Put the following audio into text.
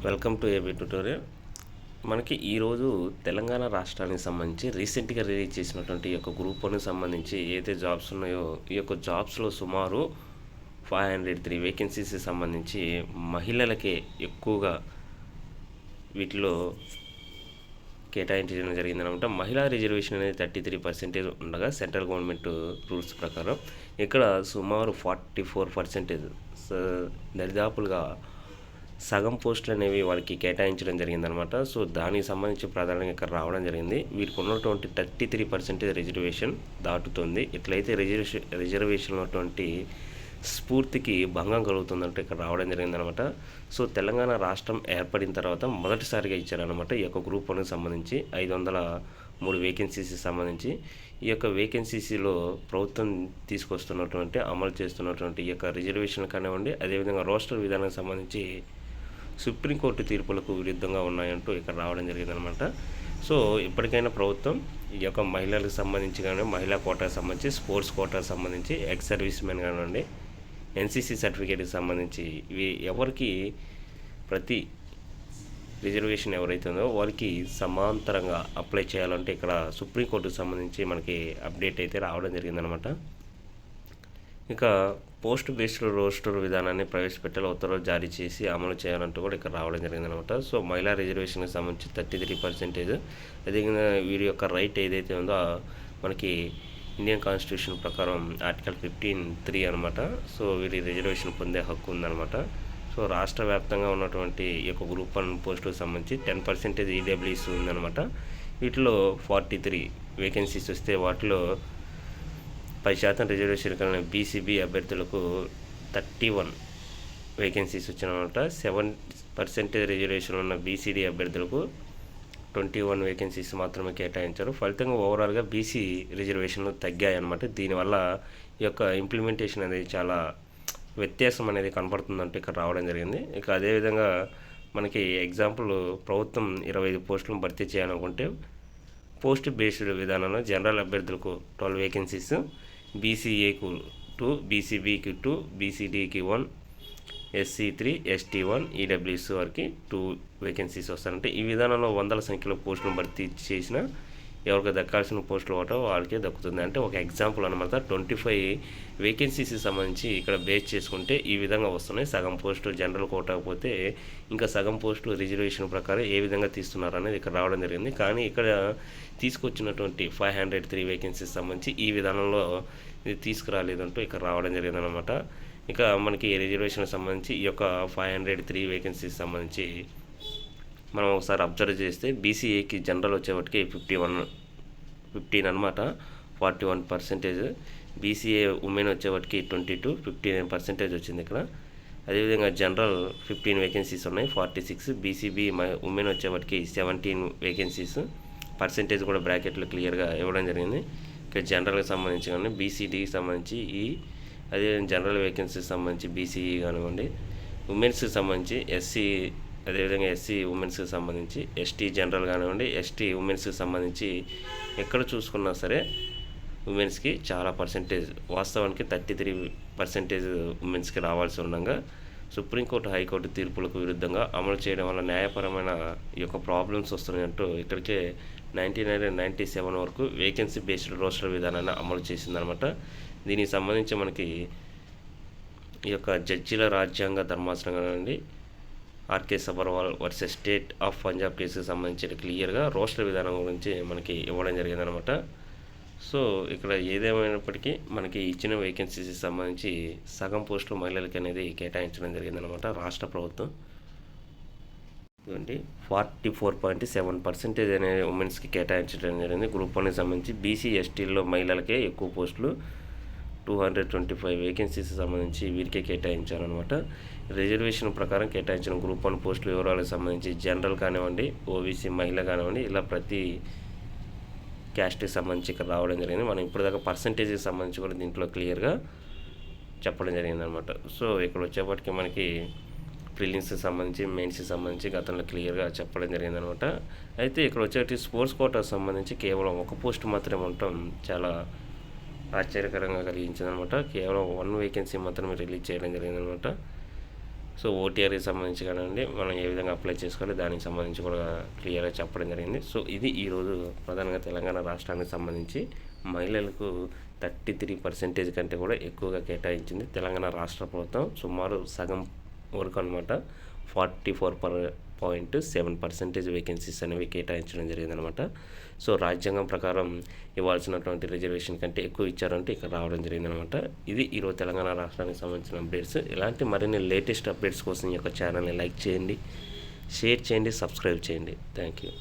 Welcome to AB tutorial. మనకి ఈరోజు తెలంగాణ రాష్ట్రానికి సంబంధించి రీసెంట్గా రిలీజ్ చేసినటువంటి ఈ యొక్క గ్రూప్ 1కి సంబంధించి ఏదైతే జాబ్స్ ఉన్నాయో ఈ యొక్క జాబ్స్లో సుమారు 503 వేకెన్సీస్కి సంబంధించి మహిళలకే ఎక్కువగా వీటిలో కేటాయించడం జరిగిందనమాట. మహిళా రిజర్వేషన్ అనేది 33% ఉండగా సెంట్రల్ గవర్నమెంట్ రూల్స్ ప్రకారం ఇక్కడ సుమారు 44% దరిదాపులుగా సగం పోస్టులు అనేవి వాళ్ళకి కేటాయించడం జరిగిందనమాట. సో దానికి సంబంధించి ప్రధానంగా ఇక్కడ రావడం జరిగింది. వీరికి ఉన్నటువంటి 33% రిజర్వేషన్ దాటుతుంది. ఇట్లయితే రిజర్వేషన్ ఉన్నటువంటి స్ఫూర్తికి భంగం కలుగుతుందంటే ఇక్కడ రావడం జరిగిందనమాట. సో తెలంగాణ రాష్ట్రం ఏర్పడిన తర్వాత మొదటిసారిగా ఇచ్చారనమాట ఈ యొక్క గ్రూప్ 1కి సంబంధించి 503 వేకెన్సీస్కి సంబంధించి. ఈ యొక్క వేకెన్సీసీలో ప్రభుత్వం తీసుకొస్తున్నటువంటి అమలు చేస్తున్నటువంటి ఈ యొక్క రిజర్వేషన్ కానివ్వండి, అదేవిధంగా రోస్టర్ విధానానికి సంబంధించి సుప్రీంకోర్టు తీర్పులకు విరుద్ధంగా ఉన్నాయంటూ ఇక్కడ రావడం జరిగిందనమాట. సో ఇప్పటికైనా ప్రభుత్వం ఈ యొక్క మహిళలకు సంబంధించి కానీ, మహిళా కోటాకు సంబంధించి, స్పోర్ట్స్ కోటాకు సంబంధించి, ఎక్స్ సర్వీస్ మెన్ కానివ్వండి, ఎన్సీసీ సర్టిఫికేట్కి సంబంధించి ఇవి ఎవరికి ప్రతి రిజర్వేషన్ ఎవరైతే ఉందో వారికి సమాంతరంగా అప్లై చేయాలంటే ఇక్కడ సుప్రీంకోర్టుకు సంబంధించి మనకి అప్డేట్ అయితే రావడం జరిగిందనమాట. ఇక పోస్ట్ బేస్డ్ రోస్టర్ విధానాన్ని ప్రవేశపెట్టాలి ఉత్తర్వులు జారీ చేసి అమలు చేయాలంటూ కూడా ఇక్కడ రావడం జరిగిందనమాట. సో మహిళా రిజర్వేషన్కి సంబంధించి 33%. అదేవిధంగా వీరి యొక్క రైట్ ఏదైతే ఉందో మనకి ఇండియన్ కాన్స్టిట్యూషన్ ప్రకారం ఆర్టికల్ 15(3) అనమాట. సో వీరి రిజర్వేషన్ పొందే హక్కు ఉందన్నమాట. సో రాష్ట్ర వ్యాప్తంగా ఉన్నటువంటి ఈ యొక్క గ్రూప్ 1 పోస్టులకు సంబంధించి 10% ఈడబ్ల్యూఎస్ ఉందన్నమాట. వీటిలో 43 వేకెన్సీస్ వస్తే వాటిలో 10% రిజర్వేషన్ కలిగిన బీసీబీ అభ్యర్థులకు 31 వేకెన్సీస్ వచ్చినమాట. 7% రిజర్వేషన్ ఉన్న బీసీడీ అభ్యర్థులకు 21 వేకెన్సీస్ మాత్రమే కేటాయించారు. ఫలితంగా ఓవరాల్గా బీసీ రిజర్వేషన్లు తగ్గాయన్నమాట. దీనివల్ల ఈ యొక్క ఇంప్లిమెంటేషన్ అనేది చాలా వ్యత్యాసం అనేది కనపడుతుందంటే ఇక్కడ రావడం జరిగింది. ఇక అదేవిధంగా మనకి ఎగ్జాంపుల్ ప్రభుత్వం 25 పోస్టులను భర్తీ చేయాలనుకుంటే పోస్ట్ బేస్డ్ విధానంలో జనరల్ అభ్యర్థులకు 12 వేకెన్సీస్, బీసీఏకు 2, బీసీబీకి 2, బీసీడీకి 1, ఎస్సీ 3, ఎస్టీ 1, ఈడబ్ల్యూఎస్ వారికి 2 వేకెన్సీస్ వస్తారంటే ఈ విధానంలో వందల సంఖ్యలో పోస్టులను భర్తీ చేసిన ఎవరికి దక్కాల్సిన పోస్టులు ఒకటో వాళ్ళకే దక్కుతుంది. అంటే ఒక ఎగ్జాంపుల్ అనమాట. 25 వేకెన్సీస్కి సంబంధించి ఇక్కడ బేస్ చేసుకుంటే ఈ విధంగా వస్తున్నాయి. సగం పోస్టు జనరల్ కోటాకపోతే ఇంకా సగం పోస్టు రిజర్వేషన్ ప్రకారం ఏ విధంగా తీస్తున్నారు అనేది ఇక్కడ రావడం జరిగింది. కానీ ఇక్కడ తీసుకొచ్చినటువంటి 503 వేకెన్సీస్ సంబంధించి ఈ విధానంలో ఇది తీసుకురాలేదంటూ ఇక్కడ రావడం జరిగిందనమాట. ఇక మనకి రిజర్వేషన్కి సంబంధించి ఈ యొక్క 503 వేకెన్సీకి సంబంధించి మనం ఒకసారి అబ్జర్వ్ చేస్తే బీసీఏకి జనరల్ వచ్చేవాటికి 15 అనమాట, 41%. బీసీఏ ఉమెన్ వచ్చేవాటికి 22, 59% వచ్చింది ఇక్కడ. అదేవిధంగా జనరల్ 15 వేకెన్సీస్ ఉన్నాయి, 46. బీసీబీ ఉమెన్ వచ్చేవాటికి 17 వేకెన్సీస్, పర్సెంటేజ్ కూడా బ్రాకెట్లో క్లియర్గా ఇవ్వడం జరిగింది. ఇక జనరల్కి సంబంధించి కానీ బీసీడీకి సంబంధించి అదే జనరల్ వేకెన్సీకి సంబంధించి బీసీఈ కానివ్వండి, ఉమెన్స్కి సంబంధించి ఎస్సీ, అదేవిధంగా ఎస్సీ ఉమెన్స్కి సంబంధించి ఎస్టీ జనరల్ కానివ్వండి, ఎస్టీ ఉమెన్స్కి సంబంధించి ఎక్కడ చూసుకున్నా సరే ఉమెన్స్కి చాలా పర్సెంటేజ్, వాస్తవానికి 33% ఉమెన్స్కి రావాల్సి ఉండగా సుప్రీంకోర్టు, హైకోర్టు తీర్పులకు విరుద్ధంగా అమలు చేయడం వల్ల న్యాయపరమైన ఈ యొక్క ప్రాబ్లమ్స్ వస్తున్నాయంటూ ఇక్కడికే 1997 వరకు వేకెన్సీ బేస్డ్ రోస్టర్ విధానాన్ని అమలు చేసిందనమాట. దీనికి సంబంధించి మనకి ఈ యొక్క జడ్జీల రాజ్యాంగ ధర్మాసనం కానివ్వండి, R K Sabharwal versus state of Punjab కేసుకి సంబంధించిన క్లియర్గా రోస్టర్ విధానం గురించి మనకి ఇవ్వడం జరిగిందనమాట. సో ఇక్కడ ఏదేమైనప్పటికీ మనకి ఇచ్చిన వేకెన్సీస్కి సంబంధించి సగం పోస్టులు మహిళలకి అనేది కేటాయించడం జరిగిందనమాట రాష్ట్ర ప్రభుత్వం. 44.7% అనేది ఉమెన్స్కి కేటాయించడం జరిగింది. గ్రూప్ 1కి సంబంధించి బీసీ ఎస్టీల్లో మహిళలకే ఎక్కువ పోస్టులు 225 వేకెన్సీస్ సంబంధించి వీరికే కేటాయించారనమాట. రిజర్వేషన్ ప్రకారం కేటాయించిన గ్రూప్ 1 పోస్టుల వివరాలకు సంబంధించి జనరల్ కానివ్వండి, ఓబీసీ మహిళ కానివ్వండి, ఇలా ప్రతి క్యాస్ట్కి సంబంధించి ఇక్కడ రావడం జరిగింది. మనం ఇప్పటిదాకా పర్సంటేజ్కి సంబంధించి కూడా దీంట్లో క్లియర్గా చెప్పడం జరిగిందనమాట. సో ఇక్కడ వచ్చేప్పటికి మనకి ప్రిలిమ్స్కి సంబంధించి, మెయిన్స్కి సంబంధించి గతంలో క్లియర్గా చెప్పడం జరిగిందనమాట. అయితే ఇక్కడ వచ్చేటి స్పోర్ట్స్ కోటాకు సంబంధించి కేవలం ఒక పోస్ట్ మాత్రమే ఉండటం చాలా ఆశ్చర్యకరంగా కలిగించిందనమాట. కేవలం 1 వేకెన్సీ మాత్రమే రిలీజ్ చేయడం జరిగిందనమాట. సో ఓటీఆర్కి సంబంధించి కానివ్వండి, మనం ఏ విధంగా అప్లై చేసుకోవాలి దానికి సంబంధించి కూడా క్లియర్గా చెప్పడం జరిగింది. సో ఇది ఈరోజు ప్రధానంగా తెలంగాణ రాష్ట్రానికి సంబంధించి మహిళలకు 33% కంటే కూడా ఎక్కువగా కేటాయించింది తెలంగాణ రాష్ట్ర ప్రభుత్వం. సుమారు సగం వరకు అనమాట. 44.7% వేకెన్సీస్ అనేవి కేటాయించడం జరిగిందనమాట. సో రాజ్యాంగం ప్రకారం ఇవ్వాల్సినటువంటి రిజర్వేషన్ కంటే ఎక్కువ ఇచ్చారంటే ఇక్కడ రావడం జరిగిందనమాట. ఇది ఈరోజు తెలంగాణ రాష్ట్రానికి సంబంధించిన అప్డేట్స్. ఇలాంటి మరిన్ని లేటెస్ట్ అప్డేట్స్ కోసం ఈ యొక్క ఛానల్ని లైక్ చేయండి, షేర్ చేయండి, సబ్స్క్రైబ్ చేయండి. Thank you.